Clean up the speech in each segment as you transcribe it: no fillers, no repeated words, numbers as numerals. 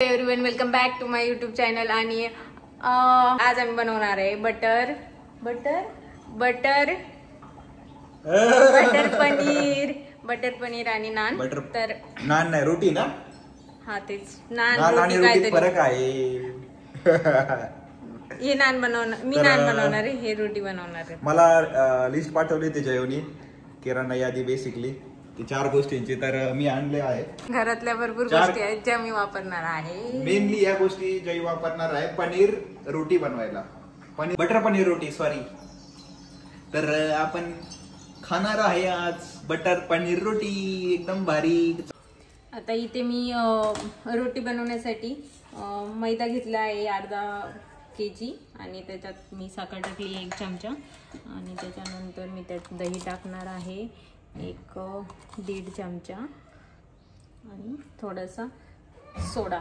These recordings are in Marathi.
Everyone welcome back to my YouTube channel. आणि आज आम्ही बनवणार आहे बटर पनीर आणि नान. तर नान नाही रोटी ना. हा तेच नान आणि रोटी फरक आहे. हे नान बनवणार, मी नान बनवणार आहे, हे रोटी बनवणार आहे. मला लिस्ट पाठवली त्याच्या जेवणी किराणा यादी बेसिकली ती 4 गोष्टींची. तर मी आणले आहे घरातल्या भरपूर गोष्टी आहेत ज्या मी वापरणार आहे. मेनली या गोष्टी ज्या वापरणार आहे पनीर रोटी बनवायला. बटर पनीर रोटी सॉरी. तर आपण खाणार आहे आज बटर पनीर रोटी एकदम भारी. आता इथे मी रोटी बनवण्यासाठी मैदा घेतला आहे अर्धा kg आणि त्याच्यात मी साखर टाकली 1 चमचा आणि त्याच्यानंतर मी त्यात दही टाकणार आहे 1.5 चमचा आणि थोडासा सोडा.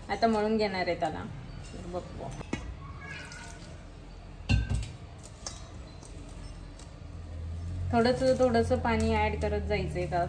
आता मळून घेणार आहे त्याला. बघू थोडंसं पाणी ऍड करत जायचंय का.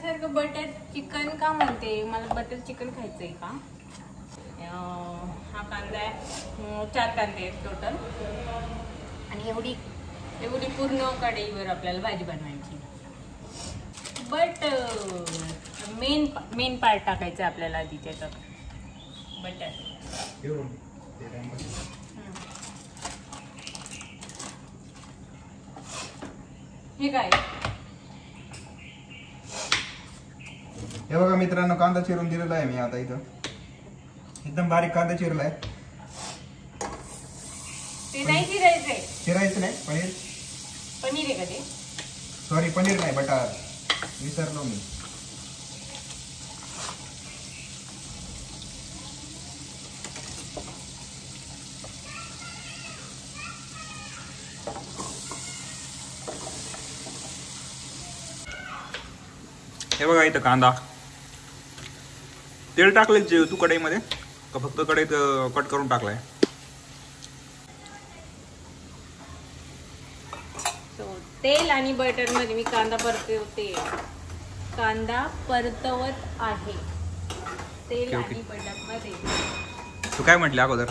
सारखं बटर चिकन का म्हणते, मला बटर चिकन खायचंय का. हा कांदा आहे, 4 कांदे आहेत टोटल आणि एवढी पूर्ण कढईवर आपल्याला भाजी बनवायची. बट मेन पार्ट टाकायचं आपल्याला आधी त्याच्यात बटर. हे काय हे बघा मित्रांनो, कांदा चिरून दिलेला आहे मी. आता इथं एकदम बारीक कांदा चिरलाय. ते नाही चिरायचं नाही. पनीर आहे का ते. सॉरी पनीर नाही बटर, विसरलो मी. हे बघा इथं कांदा. तेल टाकले जे तू कढईमध्ये का फक्त कढईत कट करून टाकलाय. तेल आणि बटर मध्ये मी कांदा परतवत आहे. तेल आणि बटर मध्ये. तू काय म्हटले अगोदर.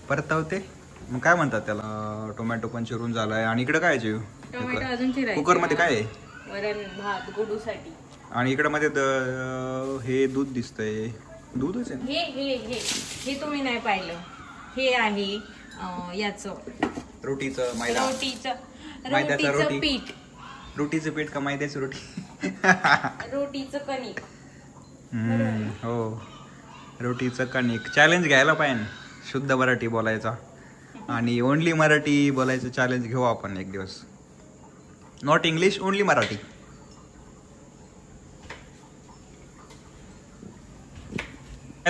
परतवते मग काय म्हणतात त्याला. टोमॅटो पण चिरून झालाय आणि इकडे काय आहे टोमॅटो अजून चिरायचं. कुकर मध्ये काय आहे. वरण भात गोडूसाठी. आणि इकडे मध्ये हे दूध दिसतंय. दूधच आहे. हे तुम्ही नाही पाहिलं. हे आहे याचं रोटीचं मैदा. रोटीचं पीठ. रोटीचं पीठ का मैद्याची रोटी. रोटीचं कणिक. हो रोटीचं कणिक. चॅलेंज घ्यायला पाहिजे शुद्ध मराठी बोलायचा आणि ओनली मराठी बोलायचं चॅलेंज घेऊ आपण एक दिवस. Not English, only Marathi.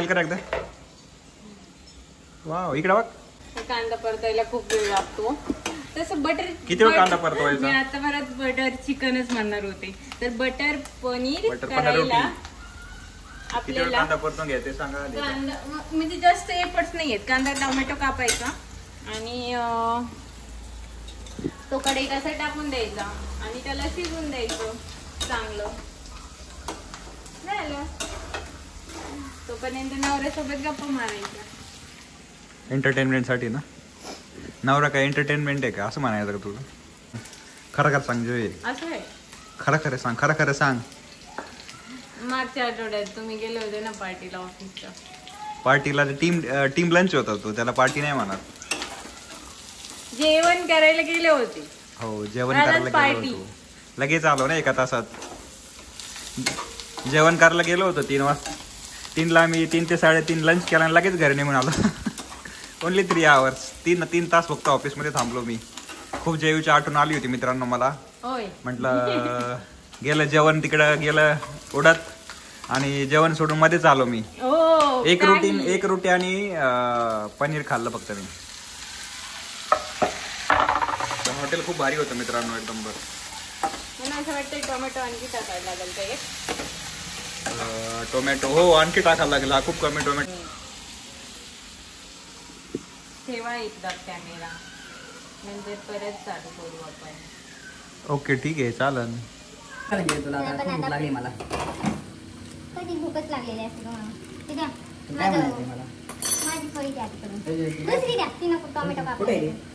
करा एकदा. वाव इकडे बघ. कांदा परतायला खूप वेळ लागतो. तसं बटर किती वेळ कांदा परतवायचा. मी आता परत बटर चिकनच म्हणणार होते. तर बटर पनीर करायला आपल्याला कांदा परतून घ्यायचे सांगा. म्हणजे जास्त एफर्ट्स नाही आहेत. कांदा टोमॅटो कापायचा आणि तो कढईत असा टाकून द्यायचा आणि त्याला शिजवून द्यायचं चांगलं. झालं. तोपर्यंत नवऱ्यासोबत गप्पा मारायच्या. एंटरटेनमेंट साठी ना. नवरा काय एंटरटेनमेंट आहे का असं म्हणायचं का तुला. खरं सांग जे असं आहे. खरं सांग. खरं सांग. मागच्या आठवड्यात तुम्ही गेले होते ना पार्टीला, ऑफिसच्या पार्टीला. टीम लंच होता तो, त्याला पार्टी नाही म्हणत. जेवण करायला गेले होते. हो जेवण करायला गेलो होतो. लगेच आलो ना 1 तासात. जेवण करायला गेलो होतो 3 वाजता. 3ला मी 3 ते 3:30 लंच केला आणि लगेच घरी निघून आलो. Only 3 hours. 3 तास फक्त ऑफिसमध्ये थांबलो मी. खूप जेवीची आठवण आली होती मित्रांनो मला. म्हटलं गेलं जेवण तिकडं गेलं उडत आणि जेवण सोडून मध्येच आलो मी. एक रोटी आणि पनीर खाल्लं फक्त मी. हॉटेल खूप भारी होतं मित्रांनो, एकदम बरं. मला असं वाटतं टोमॅटो आणखी टाकायला लागेल का एक? टोमॅटो हो आणखी टाकायला लागेल. हा खूप कमी टोमॅटो. ठेवा एकदा कॅमेरा, म्हणजे परत चालू करू आपण. ओके ठीक आहे चालेल. तुला आता खूप भूक लागली मला. कधी भूकच लागलेली असते तुम्हाला. ते द्या. काय म्हणायचं मला? माझी फळी द्या तिकडून. दुसरी द्या. ती नको, टोमॅटो कापू. कुठे आहे ती?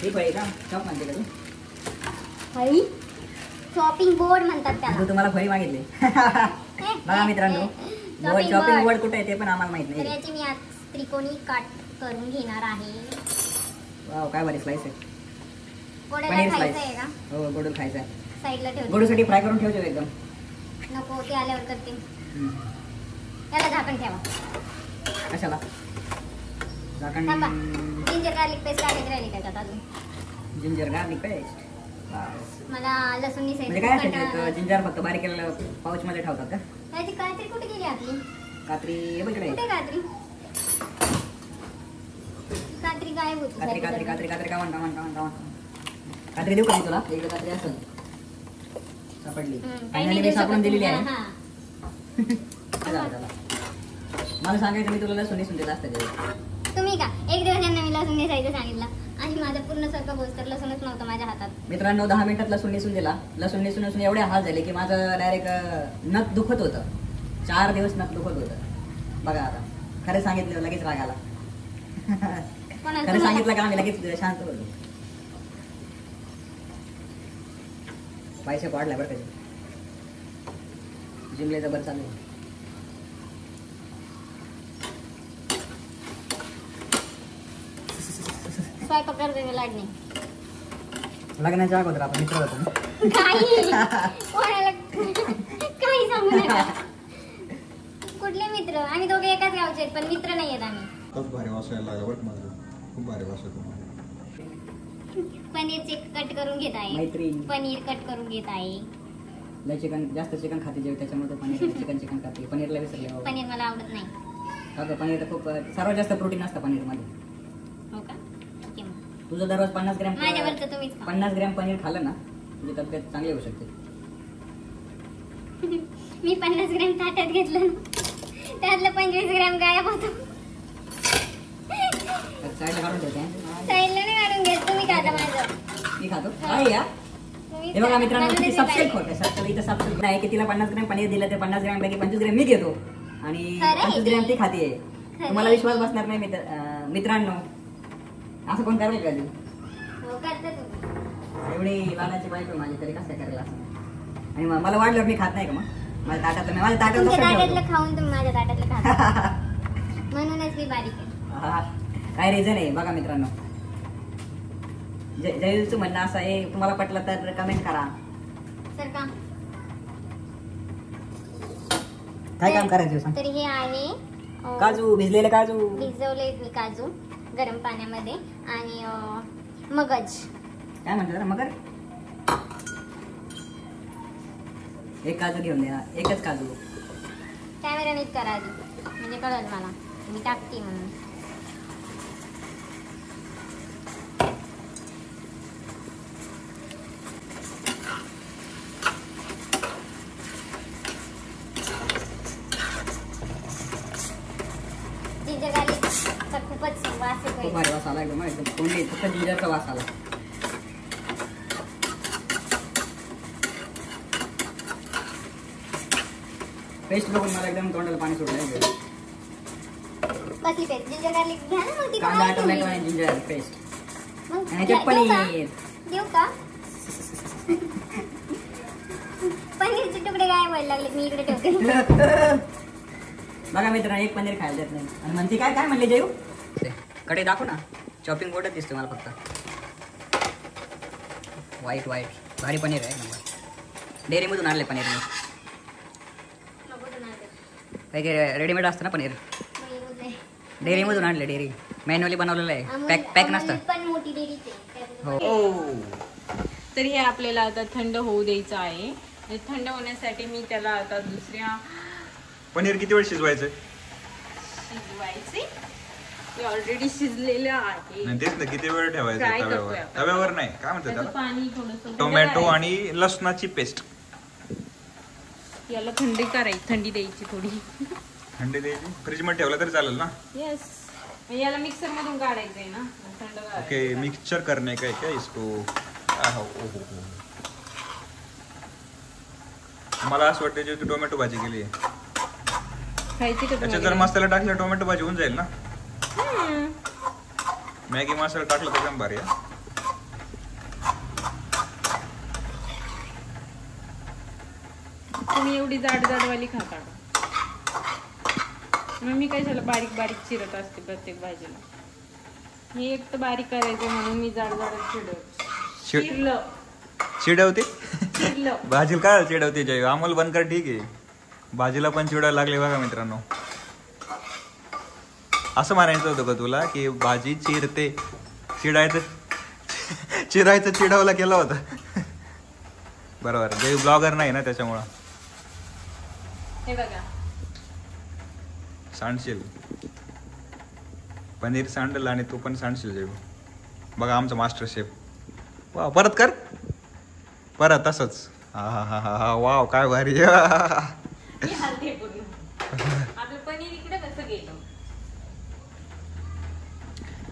ही फळी का? चॉप म्हणते का तू? फळी? शॉपिंग बोर्ड म्हणतात त्याला. तू तुम्हाला फळी मागितली. बघा मित्रांनो, शॉपिंग बोर्ड कुठे आहे ते पण आम्हाला माहित तर नाही. याची मी आज त्रिकोणी काट करून घेणार आहे. वाव काय भारी स्लाइस आहे. गोडाला पनीर खायचं स्लाइस. आहे का? हो गोडून खायचं आहे. साईडला ठेवते. गोडूसाठी फ्राय करून ठेवतो एकदम. नको, ते आल्यावर करते. याला झाकण ठेवा. कशाला झाकण? थांबा. जिंजर गार्लिक पेस्ट टाकायची राहिली त्याच्यात अजून. Ginger garlic paste. मला लसूण म्हणजे काय असतं जिंजर फक्त बारीक केलेलं पाऊच मध्ये ठेवतात का? त्याची कात्री कुठे गेली आपली? कात्री हे बघ इकडे. कुठे कात्री? कात्री गायब होती. कात्री कात्री कात्री कात्री का म्हणता कात्री देऊ का मी तुला? इकडे कात्री असेल सापडली. फायनली मी सापडून दिलेली आहे. मला सांगायचं मी तुला लसूण निसून देत असतं. तुम्ही का एक दिवस यांना मी लसूण नेसायचं सांगितलं आणि माझं पूर्ण सारखं बोस तर लसूणच नव्हतं माझ्या हातात. मित्रांनो 10 मिनिटात लसूण निसून दिला. लसूण निसून निसून एवढे हाल झाले की माझं डायरेक्ट नख दुखत होतं. 4 दिवस नख दुखत होतं. बघा आता खरं सांगितलं लगेच राग आला. खरं सांगितलं का आम्ही लगेच शांत होतो. पैसे वाढला बरं कधी जिमले जबर चालू. स्वयंपाक करते लाडणे. लग्नाच्या अगोदर आपण मित्र होतो ना. कोणाला काही सांगू नका. कुठले मित्र? आम्ही दोघे एकाच गावचे आहेत पण मित्र नाही आहेत आम्ही. खूप भारी वासायला लागला बरं माझं. खूप भारी वास येतो. पनीरचे कट करून घेत आहे. मैत्रीण पनीर कट करून घेत आहे. लय चिकन जास्त चिकन खाते जेव त्याच्यामुळे पनीर चिकन खाते. पनीरला विसरले. पनीर मला आवडत नाही. अगं पनीर तर खूप सर्वात जास्त प्रोटीन असतं पनीरमध्ये. हो का? ठीक आहे मग. तुझं दररोज 50 ग्रॅम माझ्यावरचं तुम्हीच खा. 50 ग्रॅम पनीर खाल्लं ना तुझी तब्येत चांगली होऊ शकते. मी 50 ग्रॅम ताटात घेतलं ना, त्यातलं 25 ग्रॅम गायब होतो. साईडला काढून ठेवते. साईडला नाही काढून घेत. तुम्ही खाता माझं. मी खातो काय या तुम्हीच हे बघा खा. मित्रांनो मला किती नाही सबसेल पाहिजे. खोट आहे. सबसेल इथं सबसेल आहे की तिला 50 ग्रॅम पनीर दिलं तर 50 ग्रॅम पैकी 25 ग्रॅम मी घेतो आणि खरं आहे 25 ग्रॅम ते. ती खाते. तुम्हाला विश्वास बसणार नाही मित्रांनो. असं कोण करेल का तू? हो करता तुम्ही. एवढी लालाची बायको माझी तरी कसं करेल असं? आणि मला वाटलं मी खात नाही का मग माझ्या ताटातलं तुमच्या कसं ताटातलं ठेवतो? खाऊन तुम्ही माझ्या ताटातलं खाता. म्हणूनच मी बारीक आहे. काय रिझन आहे बघा मित्रांनो. जयूचं म्हणणं असं आहे तुम्हाला पटलं तर कमेंट करा. सर का काय काम करायचं सांग. तर हे आहे काजू भिजलेले काजू. भिजवले मी काजू गरम पाण्यामध्ये आणि मगज. काय म्हणतात मगर? एक काजू घेऊन द्या. एकच काजू. कॅमेरा नीट करा आधी म्हणजे कळलं मला मी टाकते म्हणून. जिंजर गार्लिकचा खूपच वास खूप येतोय. भारी वास आला एकदम कोंडी फक्त जिंजरचा वास आला. पेस्ट बघून मला एकदम तोंडाला पाणी सुटलं. कसली पेस्ट? जिंजर गार्लिक घ्या ना मग ती कांदा काय टोमॅटो तुम्ही? आणि जिंजर पेस्ट मग आणि देऊ त्यात का? पनीर. देऊ का? पनीरचे तुकडे काय व्हायला लागले मी इकडे ठेवते. बघा मित्रांनो एक पनीर खायला देत नाही आणि म्हणते काय काय म्हणले जेऊ कडे दाखव ना. चॉपिंग बोर्डच दिसते मला फक्त. व्हाईट भारी पनीर आहे. डेअरीमधून आणले पनीर मी. काही रेडीमेड असतं ना पनीर. डेअरीमधून आणले. डेअरी मॅन्युअली बनवलेलं आहे. पॅक नसतं. पण मोठी डेअरी हो. तर हे आपल्याला आता थंड होऊ द्यायचं आहे. थंड होण्यासाठी मी त्याला आता दुसऱ्या पनीर किती वेळ शिजवायचं? शिजवायचे ते ऑलरेडी शिजलेलं आहे. नाही तेच ना, किती वेळ ठेवायचं Fry तव्यावर? करतोय आपण. तव्यावर नाही, काय म्हणतात त्याचं त्याला, पाणी थोडंसं टोमॅटो आणि लसणाची पेस्ट. याला थंडी करायची, थंडी द्यायची थोडी. थंडी द्यायची, फ्रीज मध्ये ठेवलं तरी चालेल ना? येस, याला मिक्सर मधून काढायचंय ना, थंड करायचं. ओके, मिक्सचर करने का है क्या इसको? मला असं वाटतं जे तू टोमॅटो भाजी केली आहे खायची का त्याच्यात जर तुम्हाला? मसाला टाकला टोमॅटो भाजी होऊन जाईल ना? हम्म. मॅगी मसाला टाकला तर एकदम भारी आहे. तुम्ही एवढी जाड जाडवाली खाता का? मग मी कशाला बारीक बारीक चिरत असते प्रत्येक भाजीला. मी एक तर बारीक करायचं म्हणून मी जाड जाड चिरलं. चिडवते चिरलं. भाजीला काय चिडवते जय? अमोल बनकर ठीक आहे, भाजीला पण चिडायला लागले बघा मित्रांनो. असं म्हणायचं होतं का तुला की भाजी चिरते? चिरायचं चिडवला केलं होतं. बरोबर, जय ब्लॉगर नाही ना त्याच्यामुळं. हे बघा, सांडशील पनीर सांडल आणि तू पण सांडशील जय. बघा आमचा मास्टर शेफ. वा, परत कर, परत तसंच. हा हा हा हा हा, वाव काय भारी. मी हलते पूर्ण. आपलं पनीर इकडे कसं गेलं?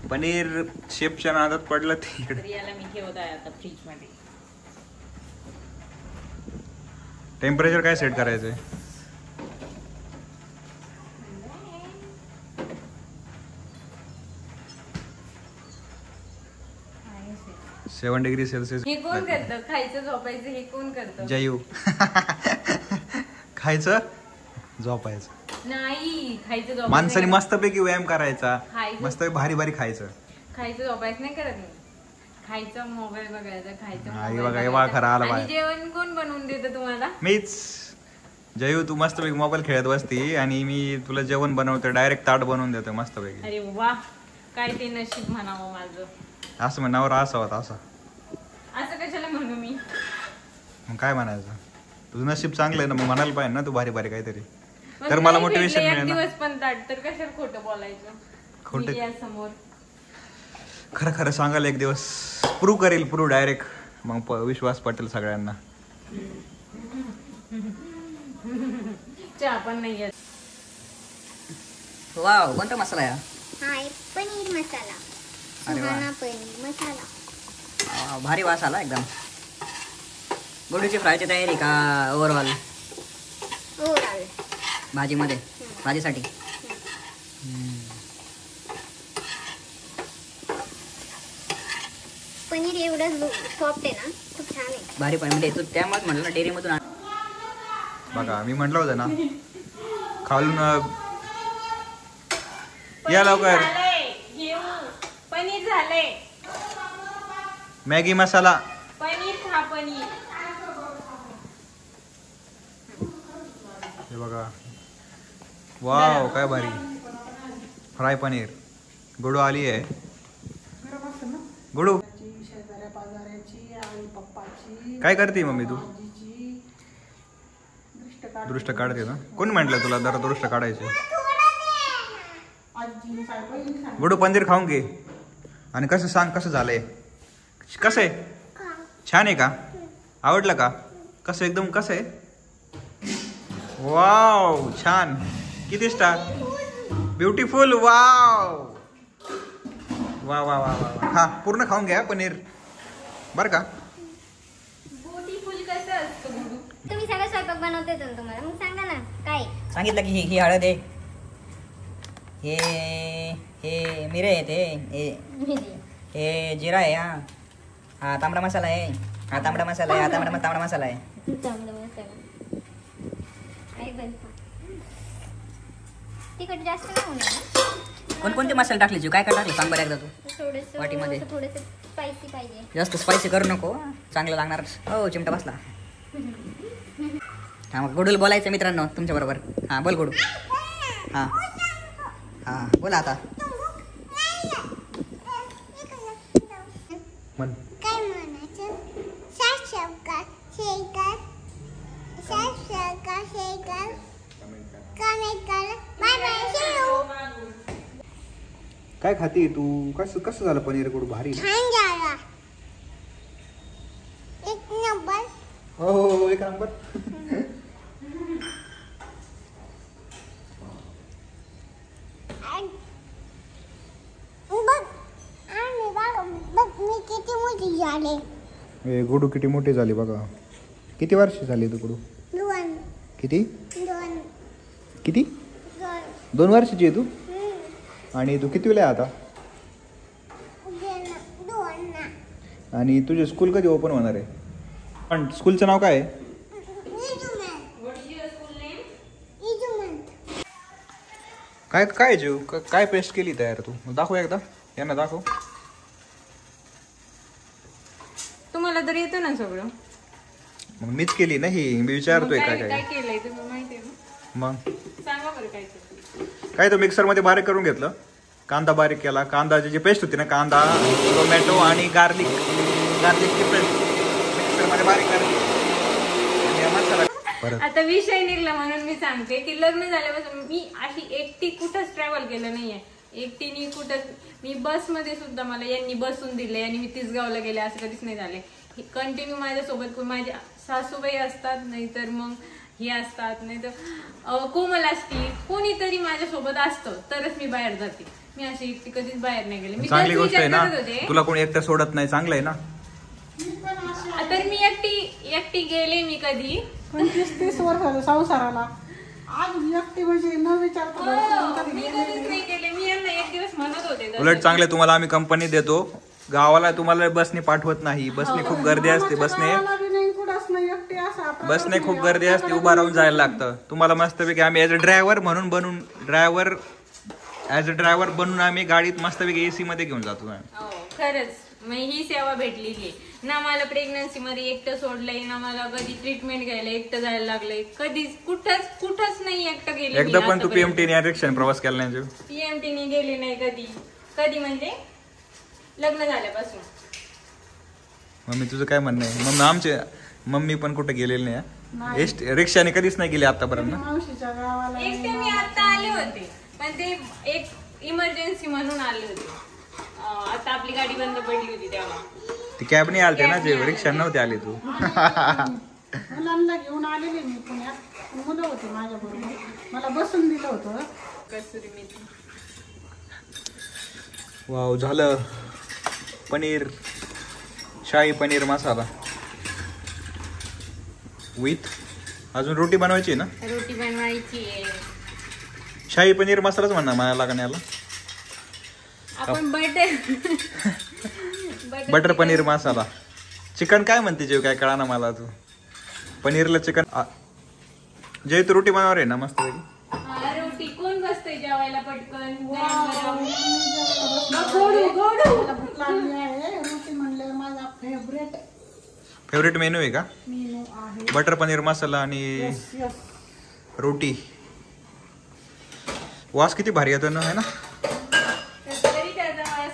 पनीर शेफच्या नादात पडलं ते इकडे. तर याला मी ठेवत आहे आता फ्रीज मध्ये. टेम्परेचर काय सेट करायचंय? 7 डिग्री सेल्सिअस. हे कोण करतं? खायचं झोपायचं हे कोण करतं? जयू. खायचं झोपायचं नाही, खायचं झोपायचं माणसाने नाही. मस्तपैकी व्यायाम करायचा, खायचं. मस्त भारी भारी खायचं. खायचं झोपायचं नाही करत मी. खायचं, मोबाईल बघायचं, खायचं, हा, हे मोबाईल बघा, हे बघायचं. खरं आलं आणि बाहेर. जेवण कोण बनवून देतं तुम्हाला? मीच. जयू तू मस्तपैकी मोबाईल खेळत बसती आणि मी तुला जेवण बनवतो, डायरेक्ट ताट बनवून देतो मस्तपैकी. अरे वा, काय ते नशीब म्हणावं माझं. असं म्हणावर असा होता असा. असं कशाला म्हणू मी? मग काय म्हणायचं? तुझं नशीब चांगलं आहे ना, मग म्हणायला पाहिजे ना तू भारी भारी काहीतरी. मग तर मला नाही मोटिवेशन भेटलं एक मिळेल ना. दिवस पण ताट, तर कशाला खोटं बोलायचं खोटं समोर? खरं खरं सांगाल एक दिवस प्रूव्ह करेल, प्रूव्ह डायरेक्ट. मग विश्वास पटेल सगळ्यांना. चहा पण नाही येत. वाव, कोणता मसाला आहे हाय, पनीर मसाला. अरे वा. सुहाना पनीर मसाला. हा? भारी वास आला एकदम. गोडूची फ्रायची तयारी का ओव्हरऑल ओव्हरऑल. भाजीमध्ये, भाजीसाठी? पनीर एवढं सॉफ्ट आहे ना, खूप छान आहे. भारी पण म्हणजे तू त्यामुळेच म्हटलं ना डेअरीमधून आण. बघा मी म्हटलं होतं ना, खालून या लवकर. झालंय, घेऊ. पनीर झाले. मॅगी मसाला. पनीर खा, पनीर. हे बघा, वाव काय भारी फ्राय पनीर. गुडू आली आहे. गुडू काय करते मम्मी तू? दृष्ट काढते ना. कोण म्हटलं तुला जरा दृष्ट काढायची? गुडू पनीर खाऊन घे आणि कसं सांग, कसं झालंय? कसं आहे? छान आहे का? आवडलं का? कसं एकदम कसं आहे? वाव छान. किती स्टार? ब्युटिफुल. वाव वा वा वा वा. हा पूर्ण खाऊन घ्या पनीर बरं का. ब्युटीफुल कसं असतं गुडू? तुम्ही सगळं स्वयंपाक बनवते ना तुम्हाला, मग सांगा ना काय? सांगितलं की ही हळद आहे, हे हे मिरे आहे, हे जिरा आहे, हा तांबडा मसाला आहे, हा तांबडा मसाला आहे, हा तांबडा मसाला आहे. तिखट जास्त नाही होणार. कोणकोणते मसाले टाकले जीव? काय काय टाकले सांग बरं एकदा तू. थोडंसं वाटीमध्ये. थोडंसं स्पायसी पाहिजे. जास्त स्पायसी करू नको, चांगलं लागणार. हो चिमटा बसला. हा मग गुडूला बोलायचं मित्रांनो तुमच्या बरोबर. हा बोल गुडू. हा हा बोला आता. म्हण. काय म्हणायचं? सबस्क्राइब शेअर कर, कमेंट कर. Bye bye. See you. काय खाते तू? कसं कसं झालं पनीर कडू? भारी ना? छान झाला. एक नंबर. हो हो हो, एक नंबर. बघ आणि बघ मी किती मोठी झाले. ए गुडू किती मोठी झाली बघा. किती वर्ष झाली तू गुडू? 2 किती 2 किती 2 2 वर्षाची आहे तू? आणि तू कितवीला आहे आता? 2 आणि तुझे स्कूल कधी ओपन होणार आहे? पण स्कूलचं नाव काय आहे? काय काय जीव काय पेस्ट केली तयार तू? दाखव एकदा, यांना दाखव. तुम्हाला तर येतं ना सगळं. मग मीच केली नाही, मी विचारतोय मग काय काय काय. काय केलंय तुम्ही माहिती आहे ना? मग सांगा बरं काय केलं. काय तो मिक्सर मध्ये बारीक करून घेतलं. कांदा बारीक केला. कांदाची जी पेस्ट होती ना, कांदा टोमॅटो आणि गार्लिकची पेस्ट मिक्सर मध्ये बारीक करायची. मसाला परत. आता विषय निघला म्हणून मी सांगते की लग्न झाल्यापासून मी अशी एकटी कुठंच ट्रॅव्हल केलं नाहीये. एकटीने कुठंच. मी बसमध्ये सुद्धा मला यांनी बसून दिले आणि मी तिसगावला गेले असं कधीच नाही झाले. कंटिन्यू माझ्यासोबत माझे सासूबाई असतात, नाहीतर मग हे असतात, नाहीतर कोमल असती, कोणीतरी माझ्यासोबत असतं तरच मी बाहेर जाते. मी अशी एकटी कधीच बाहेर नाही गेले. मी चांगली गोष्ट आहे ना, होते तुला कोणी एकटं सोडत नाही, चांगलं आहे ना. तर मी एकटी गेले. मी कधी 25-30 वर्ष झालं संसाराला. आज एकटी म्हणजे न विचारता मी कधीच नाही गेले. मी यांना एक दिवस म्हणत होते उलट चांगले, तुम्हाला आम्ही कंपनी देतो. गावाला तुम्हाला बसने पाठवत नाही. बसने खूप गर्दी असते. बसने खूप गर्दी असते, उभा राहून जायला लागतं. तुम्हाला मस्तपैकी आम्ही ऍज अ ड्रायव्हर बनून आम्ही गाडीत मस्तपैकी एसी मध्ये घेऊन जातो. खरंच मग ही सेवा भेटलेली ना. मला प्रेग्नन्सी मध्ये एकटं सोडलंय ना, मला कधी ट्रीटमेंट घ्यायला एकटं जायला लागलंय. कधीच कुठंच नाही एकटं गेले. एकदा पण तू पीएमटी रिक्षा प्रवास केला नाही? पीएमटी ने गेली नाही कधी म्हणजे लग्न झाल्यापासून. मम्मी तुझं काय म्हणणं आहे? मम्मी पण कुठे गेलेली नाही. रिक्षाने कधीच नाही गेली आतापर्यंत. मावशीच्या गावाला एकटे मी आता आले होते, पण ते एक इमर्जन्सी म्हणून आले होते. आता आपली गाडी बंद पडली होती तेव्हा. ती कॅब नाही आलते ना, जे रिक्षा नव्हती आली तू. मुलांना घेऊन आलेले मी पुण्यात. मुलं होते माझ्या बरोबर, मला बसून दिलं होतं. कसुरी मेथी. वाव, झालं पनीर, शाही पनीर मसाला विथ अजून रोटी बनवायची ना. रोटी बनवायची आहे. शाही पनीर मसालाच म्हणणार मला लागण्याला. आपण बटर पनीर मसाला. चिकन काय म्हणते जेव? काय कळा ना मला. तू पनीरला चिकन जे तू रोटी बनवणार आहे ना मस्त पैकी. रोटी कोण बसतंय जेवायला पटकन? भूक लागली आहे. रोटी म्हणलं माझा फेवरेट मेनू आहे का? मेनू आहे बटर पनीर मसाला आणि रोटी. वास किती भारी येतो ना, है ना? तरी त्याचा वास.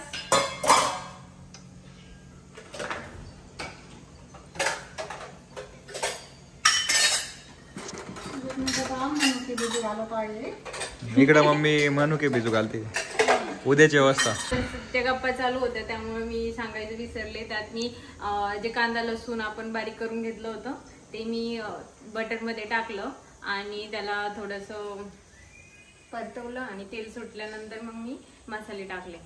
इकडं मम्मी मनुके भिजू घालते. उद्याची व्यवस्था. त्या गप्पा चालू होत्या त्यामुळे मी सांगायचं विसरले. त्यात मी जे कांदा लसूण आपण बारीक करून घेतलं होतं ते मी बटरमध्ये टाकलं आणि त्याला थोडंसं परतवलं आणि तेल सुटल्यानंतर मग मी मसाले टाकले,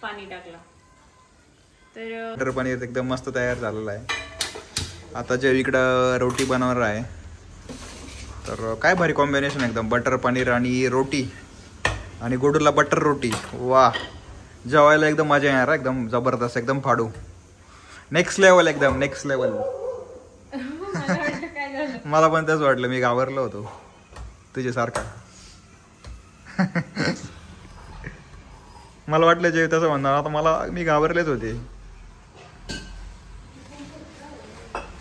पाणी टाकलं. तर बटर पनीर एकदम मस्त तयार झालेलं आहे. आता जे इकडं रोटी बनवणार आहे, तर काय भारी कॉम्बिनेशन एकदम. बटर पनीर आणि रोटी आणि गोडूला बटर रोटी. वा, जेवायला एकदम मजा येणार. एकदम जबरदस्त, एकदम फाडू. नेक्स्ट लेवल, एकदम नेक्स्ट लेवल. मला पण तेच वाटलं, मी घाबरलो होतो तुझ्यासारखा. मला वाटलं जे तसं म्हणणार. आता मी घाबरलेच होते.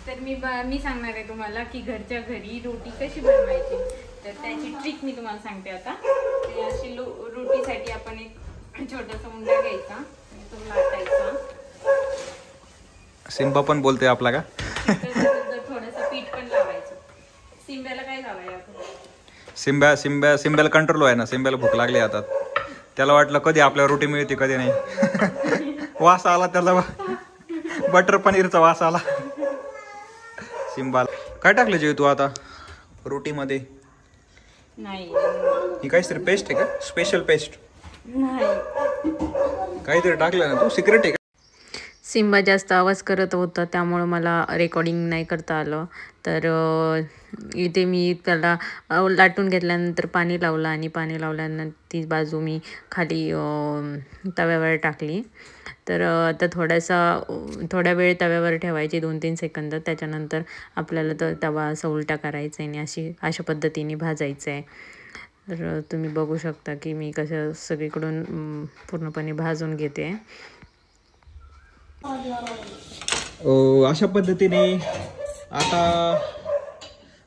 तर मी सांगणार आहे तुम्हाला की घरच्या घरी रोटी कशी बनवायची. तर त्याची ट्रिक मी तुम्हाला सांगते आता. ते अशी रोटीसाठी आपण एक छोटासा उंडा घ्यायचा आणि तो लाटायचा. सिंबा पण बोलते आपला का? थोडंसं पीठ पण लावायचं. सिंब्याला काय लावायचं आपण? सिंब्याला कंट्रोल आहे ना. सिंब्याला भूक लागली आता. त्याला वाटलं कधी आपल्याला रोटी मिळते कधी नाही. वास आला त्याला, बटर पनीरचा वास आला. सिम्बाला काय टाकलं जेव तू आता रोटीमध्ये? नाही ही काहीतरी पेस्ट आहे का, स्पेशल पेस्ट नाही, काहीतरी टाकलं ना तू, सिक्रेट आहे का? सिम्बा जास्त आवाज करत होता त्यामुळं मला रेकॉर्डिंग नाही करता आलं. तर इथे मी त्याला लाटून घेतल्यानंतर पाणी लावलं आणि पाणी लावल्यानंतर ती बाजू मी खाली तव्यावर टाकली. तर आता थोड्या वेळ तव्यावर ठेवायची 2-3 सेकंद. त्याच्यानंतर आपल्याला तर तवा असा उलटा करायचा आहे आणि अशा पद्धतीने भाजायचं आहे. तर तुम्ही बघू शकता की मी कसं सगळीकडून पूर्णपणे भाजून घेते. अशा पद्धतीने आता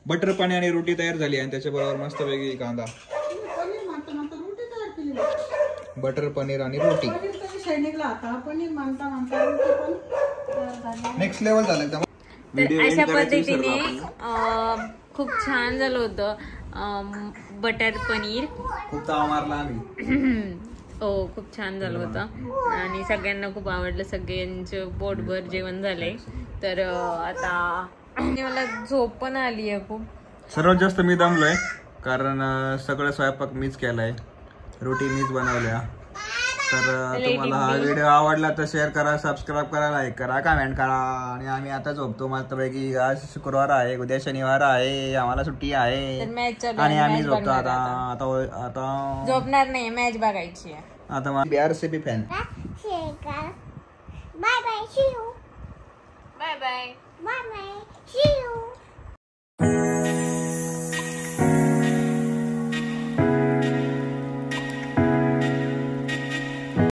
बटर पाणी आणि रोटी तयार झाली आणि त्याच्याबरोबर मस्त वेगळी कांदा, बटर पनीर आणि रोटी. नेक्स्ट लेवल झालं एकदम. तर अशा पद्धतीने खूप छान झालं होतं बटर पनीर. खूप ताव मारला आम्ही. हो खूप छान झालं होतं आणि सगळ्यांना खूप आवडलं. सगळ्यांचं पोटभर जेवण झालंय. तर आता मला झोप पण आली आहे खूप. सर्वात जास्त मी दमलोय कारण सगळं स्वयंपाक मीच केलाय, रोटी मीच बनवल्या. तर तुम्हाला हा व्हिडिओ आवडला तर शेअर करा, सबस्क्राईब करा, लाईक करा, कमेंट करा. आणि आम्ही आता झोपतो मस्तपैकी. आज शुक्रवार आहे, उद्या शनिवार आहे, आम्हाला सुट्टी आहे आणि आम्ही झोपतो आता. आता आता झोपणार नाही, मॅच बघायची आहे आता. BRCB fan. Bye bye, see you. Bye bye. Bye bye, see you.